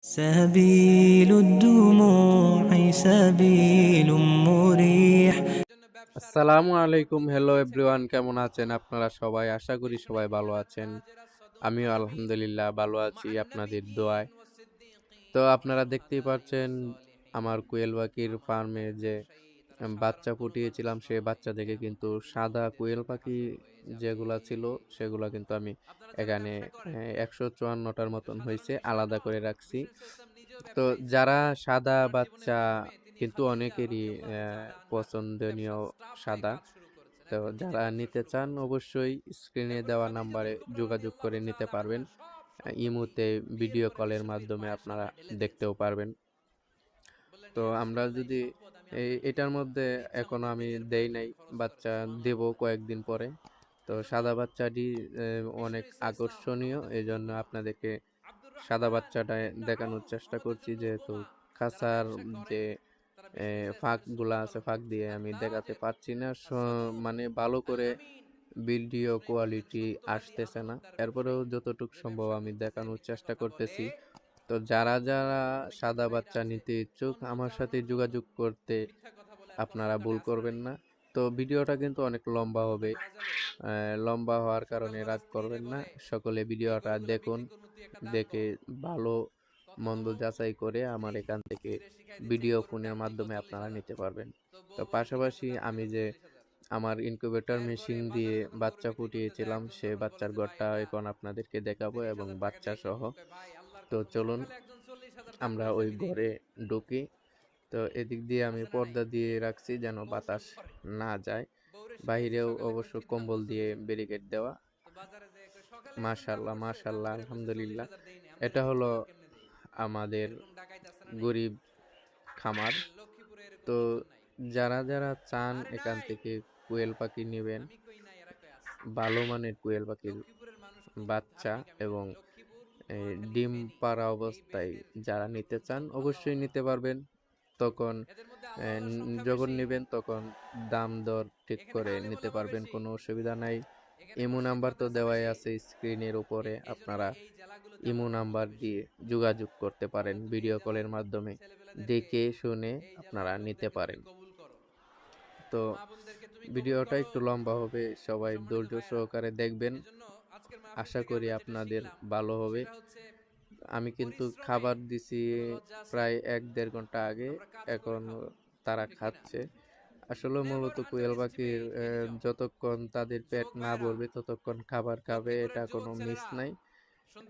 سبيل الدموع سبيل مريح. আসসালামু আলাইকুম। Hello everyone, কেমন আছেন আপনারা সবাই? আশা করি সবাই ভালো আছেন। আমিও আলহামদুলিল্লাহ ভালো আছি আপনাদের দোয়ায়। তো আপনারা দেখতেই পাচ্ছেন আমার কোয়েল পাখির ফার্মে যে বাচ্চা ফুটিয়েছিলাম, সে বাচ্চা থেকে কিন্তু সাদা কোয়েল পাখি যেগুলা ছিল সেগুলা কিন্তু আমি এখানে ১৫৪টার মতন হয়েছে, আলাদা করে রাখছি। তো যারা সাদা বাচ্চা কিন্তু অনেকেরই পছন্দনীয় সাদা। তো যারা নিতে চান অবশ্যই স্ক্রিনে দেওয়া নাম্বারে যোগাযোগ করে নিতে পারবেন। ইমোতে ভিডিও কলের মাধ্যমে আপনারা দেখতেও পারবেন। তো আমরা যদি এটার মধ্যে এখনো আমি দেই নাই, বাচ্চা দেব কয়েকদিন পরে। তো সাদা বাচ্চাটি অনেক আকর্ষণীয়, এই জন্য আপনাদেরকে সাদা বাচ্চাটা দেখানোর চেষ্টা করছি, যেহেতু খাঁচার যে ফাঁকগুলা আছে, ফাঁক দিয়ে আমি দেখাতে পারছি না। মানে ভালো করে ভিডিও কোয়ালিটি আসতেছে না, এরপরেও যতটুকু সম্ভব আমি দেখানোর চেষ্টা করতেছি। তো যারা সাদা বাচ্চা নিতে ইচ্ছুক আমার সাথে যোগাযোগ করতে আপনারা ভুল করবেন না। তো ভিডিওটা কিন্তু অনেক লম্বা হবে, লম্বা হওয়ার কারণে রাগ করবেন না। সকলে ভিডিওটা দেখুন, দেখে ভালো মন্দ যাচাই করে আমার এখান থেকে ভিডিও ফোনের মাধ্যমে আপনারা নিতে পারবেন। তো পাশাপাশি আমি যে আমার ইনকিউবেটর মেশিন দিয়ে বাচ্চা ফুটিয়েছিলাম, সে বাচ্চার ঘরটা এখন আপনাদেরকে দেখাবো এবং বাচ্চা সহ। তো চলুন আমরা ওই ঘরে ঢুকি। তো এদিক দিয়ে আমি পর্দা দিয়ে রাখছি যেন বাতাস না যায়। বাহিরেও অবশ্য কম্বল দিয়ে ব্যারিকেড দেওয়া। মাশাআল্লাহ মাশাআল্লাহ আলহামদুলিল্লাহ। এটা হলো আমাদের গরিব খামার। তো যারা চান এখান থেকে কোয়েল পাখি নেবেন, ভালো মানের কোয়েল পাখির বাচ্চা এবং ডিম পাড়া অবস্থায় যারা নিতে চান অবশ্যই নিতে পারবেন। তখন যখন নেবেন তখন দাম দর ঠিক করে নিতে পারবেন, কোনো অসুবিধা নাই। ইমো নাম্বার তো দেওয়াই আছে স্ক্রিনের উপরে, আপনারা ইমো নাম্বার দিয়ে যোগাযোগ করতে পারেন, ভিডিও কলের মাধ্যমে দেখে শুনে আপনারা নিতে পারেন। তো ভিডিওটা একটু লম্বা হবে, সবাই ধৈর্য সহকারে দেখবেন, আশা করি আপনাদের ভালো হবে। আমি কিন্তু খাবার দিছি প্রায় ১-১.৫ ঘন্টা আগে, এখন তারা খাচ্ছে। আসলে মূলত কোয়েল পাখির যতক্ষণ তাদের পেট না ভরবে ততক্ষণ খাবার খাবে, এটা কোনো মিস নাই,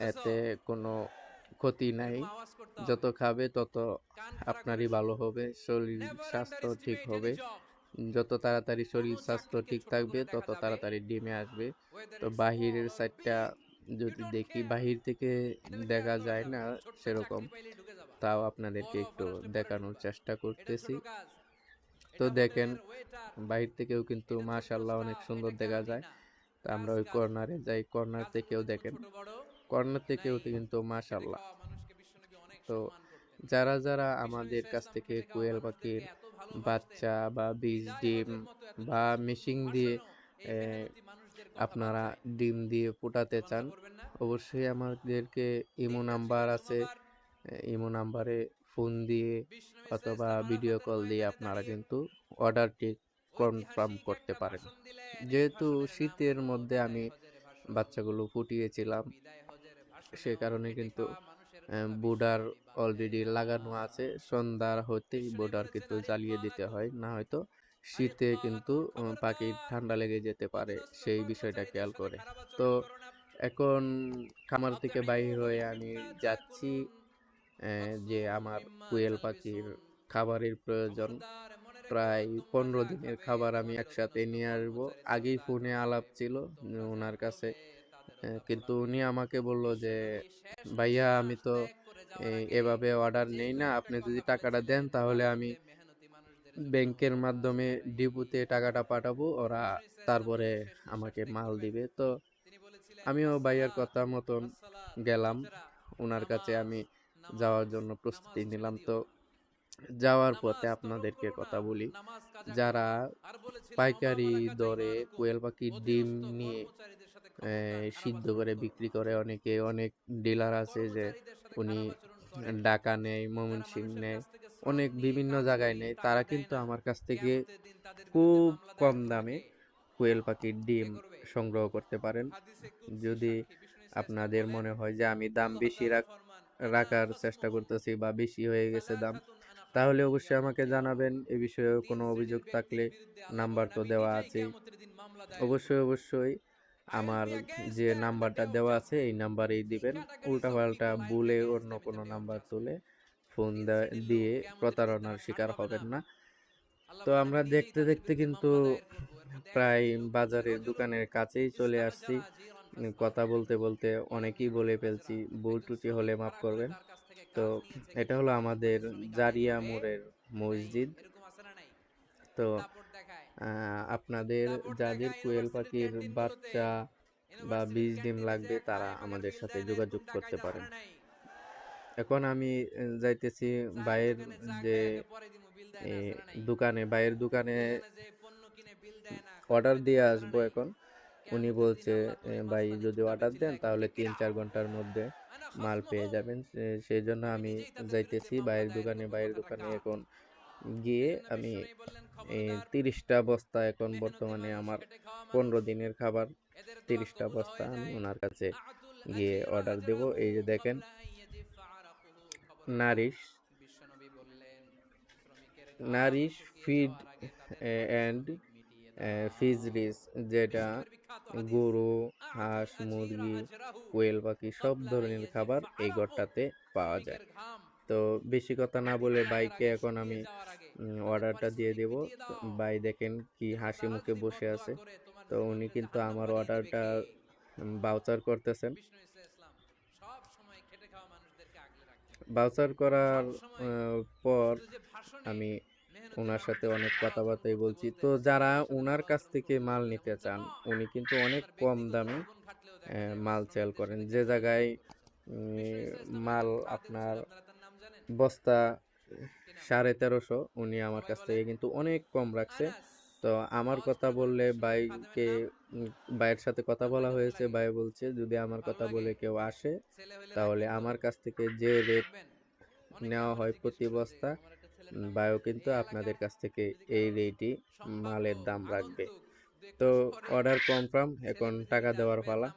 এতে কোনো ক্ষতি নাই। যত খাবে তত আপনারই ভালো হবে, শরীর স্বাস্থ্য ঠিক হবে। যত তাড়াতাড়ি শরীর স্বাস্থ্য ঠিক থাকবে তত তাড়াতাড়ি ডিমে আসবে। তো বাহিরের সাইডটা যদি দেখি, বাহির থেকে দেখা যায় না সেরকম, তাও আপনাদেরকে একটু দেখানোর চেষ্টা করতেছি। তো দেখেন বাহির থেকেও কিন্তু মাশাআল্লাহ অনেক সুন্দর দেখা যায়। তো আমরা ওই কর্নারে যাই, কর্নার থেকেও দেখেন, কর্নার থেকেও কিন্তু মাশাআল্লাহ। তো যারা আমাদের কাছ থেকে কোয়েল পাখির বাচ্চা বা বীজ ডিম বা মেশিন দিয়ে আপনারা ডিম দিয়ে ফোটাতে চান, অবশ্যই আমাদেরকে ইমো নাম্বার আছে, ইমো নাম্বারে ফোন দিয়ে অথবা ভিডিও কল দিয়ে আপনারা কিন্তু অর্ডারটি কনফার্ম করতে পারেন। যেহেতু শীতের মধ্যে আমি বাচ্চাগুলো ফুটিয়েছিলাম, সে কারণে কিন্তু বোর্ডার অলরেডি লাগানো আছে। সন্ধ্যা হতেই বোর্ডার কিন্তু জ্বালিয়ে দিতে হয়, না হয়তো শীতে কিন্তু পাখির ঠান্ডা লেগে যেতে পারে, সেই বিষয়টা খেয়াল করে। তো এখন খামার থেকে বাইর হয়ে আমি যাচ্ছি, যে আমার কোয়েল পাখির খাবারের প্রয়োজন। প্রায় ১৫ দিনের খাবার আমি একসাথে নিয়ে আসবো। আগেই ফোনে আলাপ ছিল ওনার কাছে, কিন্তু উনি আমাকে বলল যে ভাইয়া আমি তো এভাবে অর্ডার নেই না, আপনি যদি টাকাটা দেন তাহলে আমি ব্যাংকের মাধ্যমে ডিপোতে টাকাটা পাঠাবো, ওরা তারপরে আমাকে মাল দিবে। তো আমিও ভাইয়ার কথা মতন গেলাম, ওনার কাছে আমি যাওয়ার জন্য প্রস্তুতি নিলাম। তো যাওয়ার পথে আপনাদেরকে কথা বলি, যারা পাইকারি দরে কোয়েল পাখির ডিম নিয়ে সিদ্ধ করে বিক্রি করে, অনেকে অনেক ডিলার আছে যে উনি ঢাকা নেয়, ময়মনসিংহ নেয়, অনেক বিভিন্ন জায়গায় নেয়। তারা কিন্তু আমার কাছ থেকে খুব কম দামে কোয়েল পাখির ডিম সংগ্রহ করতে পারেন। যদি আপনাদের মনে হয় যে আমি দাম বেশি রাখার চেষ্টা করতেছি বা বেশি হয়ে গেছে দাম, তাহলে অবশ্যই আমাকে জানাবেন। এ বিষয়ে কোনো অভিযোগ থাকলে নাম্বার তো দেওয়া আছেই। অবশ্যই আমার যে নাম্বারটা দেওয়া আছে এই নাম্বারেই দিবেন। উল্টাপাল্টা ভুলে অন্য কোনো নাম্বার তুলে ফোন দিয়ে প্রতারণার শিকার হবেন না। তো আমরা দেখতে দেখতে কিন্তু প্রায় বাজারের দোকানের কাছেই চলে আসছি। কথা বলতে বলতে অনেকেই বলে ফেলছি, ভুল ত্রুটি হলে মাফ করবেন। তো এটা হলো আমাদের জারিয়া মোড়ের মসজিদ। তো আপনাদের যাদের কোয়েল পাখির বাচ্চা বা বীজ ডিম লাগবে তারা আমাদের সাথে যোগাযোগ করতে পারেন। এখন আমি যাইতেছি ভাইয়ের যে ভাইয়ের দোকানে অর্ডার দিয়ে আসবো এখন। উনি বলছে ভাই যদি অর্ডার দেন তাহলে ৩-৪ ঘন্টার মধ্যে মাল পেয়ে যাবেন। সেই জন্য আমি যাইতেছি ভাইয়ের দোকানে এখন গিয়ে আমি ৩০টা বস্তা এখন বর্তমানে আমার ১৫ দিনের খাবার ৩০টা বস্তা আমি ওনার কাছে গিয়ে অর্ডার দেব। এই যে দেখেন নারিশ ফিড অ্যান্ড ফিশরিজ, যেটা গরু, হাঁস, মুরগি, কোয়েল পাখি সব ধরনের খাবার এই ঘরটাতে পাওয়া যায়। তো বেশি কথা না বলে ভাইকে এখন আমি অর্ডারটা দিয়ে দেব। ভাই দেখেন কি হাসি মুখে বসে আছে। তো উনি কিন্তু আমার অর্ডারটা ভাউচার করতেছেন। ভাউচার করার পর আমি ওনার সাথে অনেক কথাবার্তাই বলছি। তো যারা ওনার কাছ থেকে মাল নিতে চান, উনি কিন্তু অনেক কম দামে মাল সেল করেন। যে জায়গায় মাল আপনার বস্তা ১৩৫০, উনি আমার কাছ থেকে কিন্তু অনেক কম রাখছে। তো আমার কথা বললে ভাইয়ের সাথে কথা বলা হয়েছে। ভাই বলছে যদি আমার কথা বলে কেউ আসে তাহলে আমার কাছ থেকে যে রেট নেওয়া হয় প্রতি বস্তা, ভাইও কিন্তু আপনাদের কাছ থেকে এই রেটই মালের দাম রাখবে। তো অর্ডার কনফার্ম, এখন টাকা দেওয়ার পালা।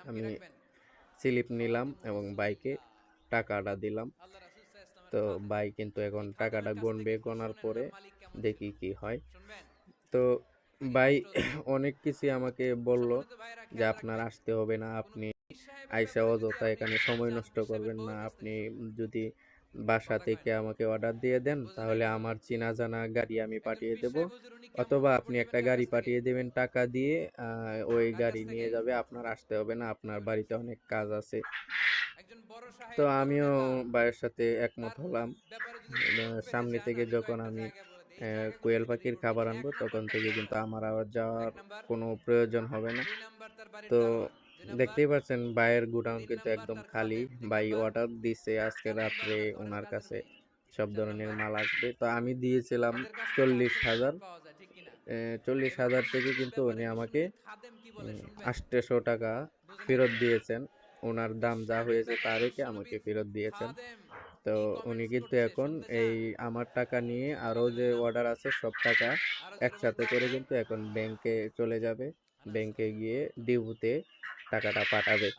আমি স্লিপ নিলাম এবং বাইকে টাকাটা দিলাম। তো ভাই কিন্তু এখন টাকাটা গুনবে, গোনার পরে দেখি কি হয়। তো ভাই অনেক কিছু আমাকে বলল যে আপনার আসতে হবে না, আপনি আইসা অযথা এখানে সময় নষ্ট করবেন না। আপনি যদি বাসা থেকে আমাকে অর্ডার দিয়ে দেন তাহলে আমার চেনা জানা গাড়ি আমি পাঠিয়ে দেব, অথবা আপনি একটা গাড়ি পাঠিয়ে দেবেন টাকা দিয়ে, ওই গাড়ি নিয়ে যাবে, আপনার আসতে হবে না, আপনার বাড়িতে অনেক কাজ আছে। তো আমিও ভাইয়ের সাথে একমত হলাম। সামনে থেকে যখন আমি কোয়েল পাখির খাবার আনবো তখন থেকে কিন্তু আমার আবার যাওয়ার কোনো প্রয়োজন হবে না। তো দেখতেই পাচ্ছেন ভাইয়ের গোডাউন কিন্তু একদম খালি। ভাই অর্ডার দিছে আজকে রাত্রে ওনার কাছে সব ধরনের মাল আসবে। তো আমি দিয়েছিলাম ৪০,০০০। ৪০,০০০ থেকে কিন্তু উনি আমাকে ৮০০ টাকা ফেরত দিয়েছেন। ওনার দাম যা হয়েছে তা রেখে আমাকে ফেরত দিয়েছেন। তো উনি কিন্তু এখন এই আমার টাকা নিয়ে আরও যে অর্ডার আছে সব টাকা একসাথে করে কিন্তু এখন ব্যাংকে চলে যাবে। ব্যাংকে গিয়ে ডিউতে টাকাটা পাঠাবে।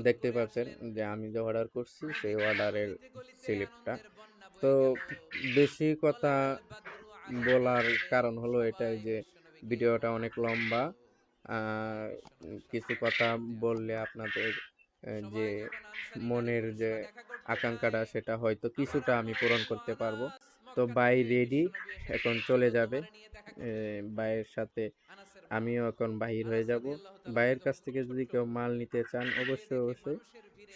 দেখতে পাচ্ছেন যে আমি যে অর্ডার করছি সেই অর্ডারের স্লিপটা। তো বেশি কথা বলার কারণ হলো এটাই যে ভিডিওটা অনেক লম্বা। কিছু কথা বললে আপনাদের যে মনের যে আকাঙ্ক্ষাটা সেটা হয়তো কিছুটা আমি পূরণ করতে পারবো। তো ভাই রেডি, এখন চলে যাবে। ভাইয়ের সাথে আমিও এখন বাহির হয়ে যাব। ভাইয়ের কাছ থেকে যদি কেউ মাল নিতে চান অবশ্যই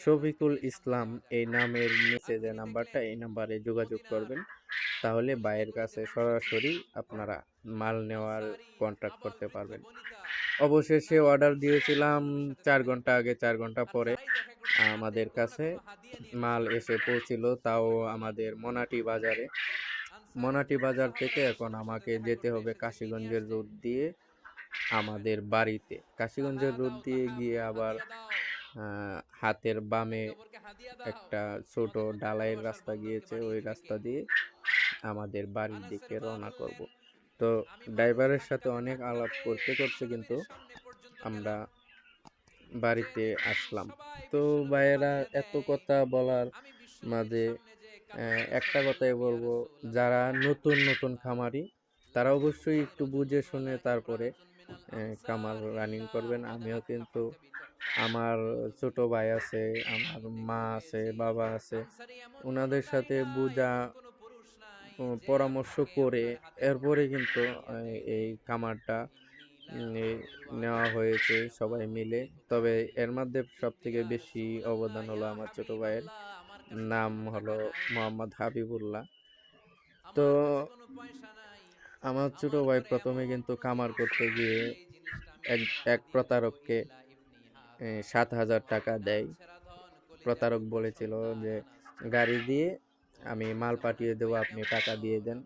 শফিকুল ইসলাম এই নামের নিচে যে নাম্বারটা, এই নাম্বারে যোগাযোগ করবেন। তাহলে ভাইয়ের কাছে সরাসরি আপনারা মাল নেওয়ার কন্ট্যাক্ট করতে পারবেন। অবশেষে অর্ডার দিয়েছিলাম ৪ ঘন্টা আগে, ৪ ঘন্টা পরে আমাদের কাছে মাল এসে পৌঁছিল, তাও আমাদের মনাটি বাজারে। মনাটি বাজার থেকে এখন আমাকে যেতে হবে কাশীগঞ্জের রোড দিয়ে আমাদের বাড়িতে কাশীগঞ্জের রোড দিয়ে গিয়ে আবার হাতের বামে একটা ছোট ঢালাইয়ের রাস্তা গিয়েছে, ওই রাস্তা দিয়ে আমাদের বাড়ির দিকে রওনা করব। তো ড্রাইভারের সাথে অনেক আলাপ করতে করতে কিন্তু আমরা বাড়িতে আসলাম। তো ভাইয়েরা, এত কথা বলার মাঝে একটা কথাই বলবো, যারা নতুন নতুন খামারি তারা অবশ্যই একটু বুঝে শুনে তারপরে খামার রানিং করবেন। আমিও কিন্তু আমার ছোট ভাই আছে, আমার মা আছে, বাবা আছে, ওনাদের সাথে পরামর্শ করে এরপরে কিন্তু এই খামারটা নেওয়া হয়েছে সবাই মিলে। তবে এর মধ্যে সব থেকে বেশি অবদান হলো আমার ছোট ভাইয়ের, নাম হলো মোহাম্মদ হাবিবুল্লাহ। তো আমার ছোট ভাই প্রথমে কিন্তু খামার করতে গিয়ে এক এক প্রতারককে 7,000 টাকা দেয়। প্রতারক বলেছিল যে গাড়ি দিয়ে আমি মাল পাঠিয়ে দেবো, আপনি টাকা দিয়ে দেন।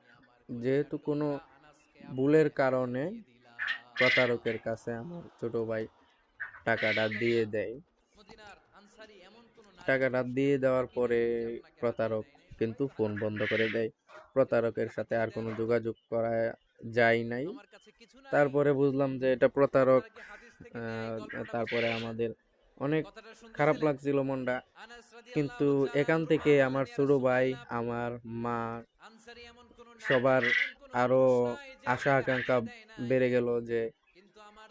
যেহেতু কোনো ভুলের কারণে প্রতারকের কাছে আমার ছোট ভাই টাকাটা দিয়ে দেয়। টাকাটা দিয়ে দেওয়ার পরে প্রতারক কিন্তু ফোন বন্ধ করে দেয়। প্রতারকের সাথে আর কোনো যোগাযোগ করা যায় নাই। তারপরে বুঝলাম যে এটা প্রতারক। তারপরে আমাদের অনেক খারাপ লাগছিল মনটা, কিন্তু এখান থেকে আমার ছোট ভাই, আমার মা, সবার আরো আশা আকাঙ্ক্ষা বেড়ে গেল যে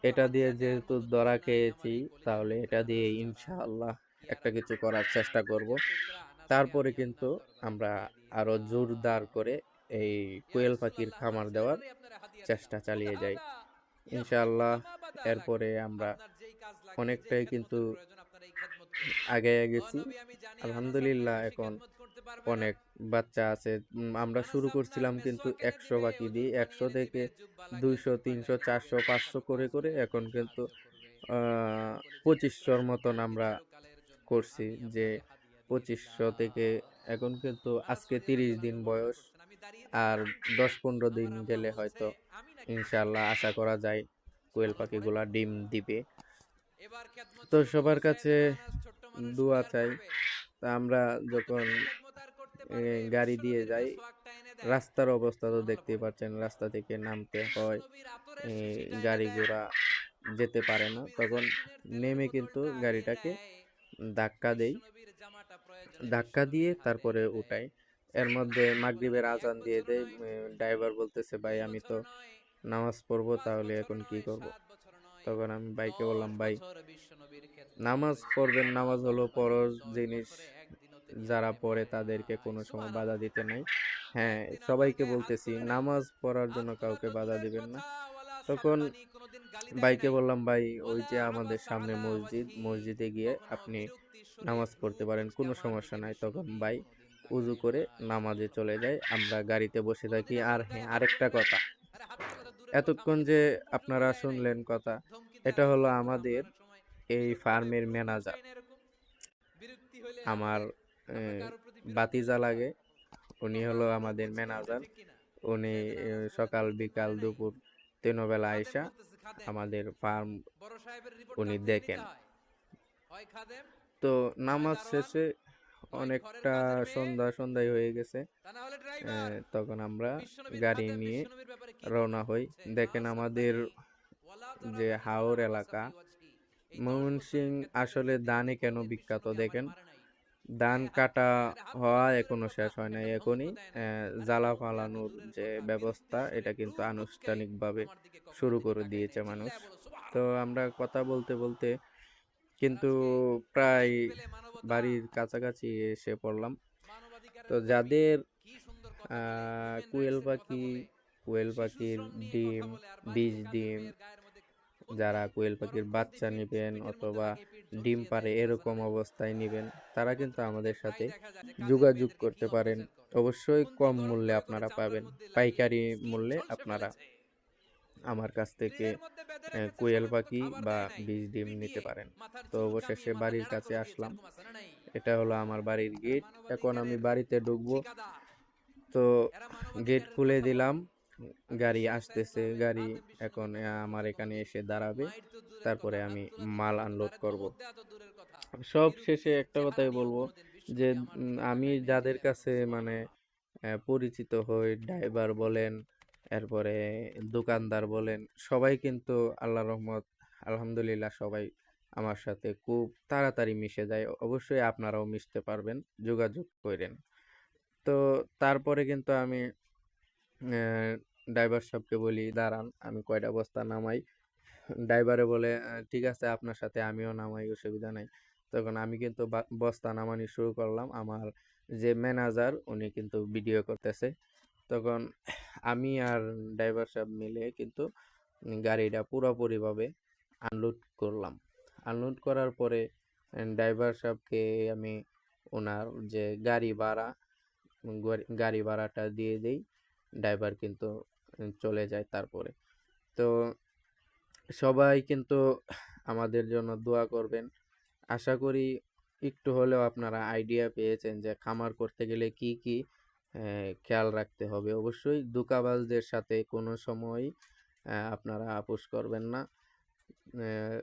এটা দিয়ে যেহেতু ধরা খেয়েছি, তাহলে এটা দিয়ে ইনশাআল্লাহ একটা কিছু করার চেষ্টা করব। তারপরে কিন্তু আমরা আরো জোরদার করে এই কোয়েল পাখির খামার দেওয়ার চেষ্টা চালিয়ে যাই ইনশাআল্লাহ। এরপরে আমরা অনেকটাই কিন্তু আগায় গেছি আলহামদুলিল্লাহ। এখন অনেক বাচ্চা আছে। আমরা শুরু করছিলাম কিন্তু 100 পাখি দিয়ে, 100 থেকে 200, 300, 400, 500 করে করে এখন কিন্তু 2500-র মতন আমরা করছি। যে 2500 থেকে এখন কিন্তু আজকে 30 দিন বয়স, আর 10-15 দিন গেলে হয়তো ইনশাআল্লাহ আশা করা যায় কোয়েল পাখিগুলা ডিম দিবে। তো সবার কাছে দোয়া চাই। তা আমরা যখন গাড়ি দিয়ে যাই, রাস্তার অবস্থা তো দেখতেই পাচ্ছেন, রাস্তা থেকে নামতে হয়, গাড়ি ঘোড়া যেতে পারে না, তখন নেমে কিন্তু গাড়িটাকে ধাক্কা দেই, ধাক্কা দিয়ে তারপরে উঠাই। এর মধ্যে মাগরিবের আজান দিয়ে দেয়। ড্রাইভার বলতেছে, ভাই আমি তো নামাজ পড়বো, তাহলে এখন কি করব? তখন আমি ভাইকে বললাম, ভাই নামাজ পড়বেন, নামাজ হলো ফরজ জিনিস, যারা পড়ে তাদেরকে কোনো সময় বাধা দিতে নাই। হ্যাঁ, সবাইকে বলতেছি নামাজ পড়ার জন্য কাউকে বাধা দিবেন না। তখন ভাইকে বললাম, ভাই ওই যে আমাদের সামনে মসজিদ, মসজিদে গিয়ে আপনি নামাজ পড়তে পারেন, কোনো সমস্যা নাই। তখন ভাই উজু করে নামাজে চলে যায়, আমরা গাড়িতে বসে থাকি। আর হ্যাঁ, আরেকটা কথা, এতক্ষণ যে আপনারা শুনলেন কথা, এটা হলো আমাদের এই ফার্মের ম্যানেজার, আমার বাতিজা লাগে, উনি হলো আমাদের ম্যানেজার। উনি সকাল বিকাল দুপুর 3 বেলা আইসা আমাদের ফার্ম উনি দেখেন। তো নামাজ শেষে অনেকটা সন্ধ্যায় হয়ে গেছে। তখন আমরা গাড়ি নিয়ে রওনা হই। দেখেন আমাদের যে হাওর এলাকা, ময়মনসিংহ আসলে ধানে কেন বিখ্যাত দেখেন, ধান কাটা হওয়া এখনো শেষ হয় নাই, এখনই জ্বালা ফালানোর যে ব্যবস্থা, এটা কিন্তু আনুষ্ঠানিকভাবে শুরু করে দিয়েছে মানুষ। তো আমরা কথা বলতে বলতে কিন্তু প্রায় বাড়ির কাছাকাছি এসে পড়লাম। তো যাদের কোয়েল পাখির ডিম, বীজ ডিম, যারা কোয়েল পাখির বাচ্চা নেবেন অথবা ডিম পারে এরকম অবস্থায় নেবেন, তারা কিন্তু আমাদের সাথে যোগাযোগ করতে পারেন। অবশ্যই কম মূল্যে আপনারা পাবেন, পাইকারি মূল্যে আপনারা আমার কাছ থেকে কোয়েল পাখি বা বীজ ডিম নিতে পারেন। তো অবশেষে বাড়ির কাছে আসলাম, এটা হলো আমার বাড়ির গেট। এখন আমি বাড়িতে ঢুকবো। তো গেট খুলে দিলাম, গাড়ি আসতেছে, গাড়ি এখন আমার এখানে এসে দাঁড়াবে, তারপরে আমি মাল আনলোড করব। সব শেষে একটা কথাই বলবো যে আমি যাদের কাছে মানে পরিচিত হই, ড্রাইভার বলেন, এরপরে দোকানদার বলেন, সবাই কিন্তু আল্লাহর রহমত আলহামদুলিল্লাহ সবাই আমার সাথে খুব তাড়াতাড়ি মিশে যায়। অবশ্যই আপনারাও মিশতে পারবেন, যোগাযোগ করেন। তো তারপরে কিন্তু আমি ড্রাইভার সাহেবকে বলি, দাঁড়ান আমি কয়টা বস্তা নামাই। ড্রাইভারে বলে, ঠিক আছে আপনার সাথে আমিও নামাই, অসুবিধা নাই। তখন আমি কিন্তু বস্তা নামানি শুরু করলাম। আমার যে ম্যানেজার উনি কিন্তু ভিডিও করতেছে। তখন আমি আর ড্রাইভার সাহেব মিলে কিন্তু গাড়িটা পুরোপুরিভাবে আনলোড করলাম। আনলোড করার পরে ড্রাইভার সাহেবকে আমি ওনার যে গাড়ি ভাড়া, গাড়ি ভাড়াটা দিয়ে দেই। ড্রাইভার কিন্তু চলে যায় তারপরে। তো সবাই কিন্তু আমাদের জন্য দোয়া করবেন। আশা করি একটু হলেও আপনারা আইডিয়া পেয়েছেন যে খামার করতে গেলে কি কি খেয়াল রাখতে হবে। অবশ্যই ধোঁকাবাজদের সাথে কোনো সময়ই আপনারা আপোস করবেন না। আহ,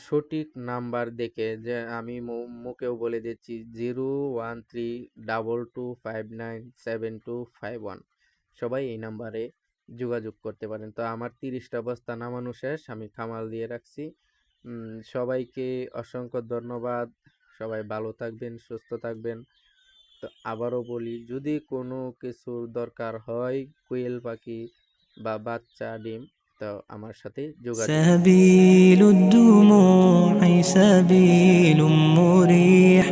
সঠিক নাম্বার দেখে, যে আমি মুখেও বলে দিচ্ছি, 01322597251, সবাই এই নাম্বারে যোগাযোগ করতে পারেন। তো আমার 30টা বস্তা নামানো শেষ, আমি খামাল দিয়ে রাখছি। সবাইকে অসংখ্য ধন্যবাদ। সবাই ভালো থাকবেন, সুস্থ থাকবেন। তো আবারও বলি, যদি কোনো কিছুর দরকার হয়, কোয়েল পাখি বা বাচ্চা ডিম, তো আমার সাথে যোগাযোগ করবেন। سبيل الدموع سبيل مريح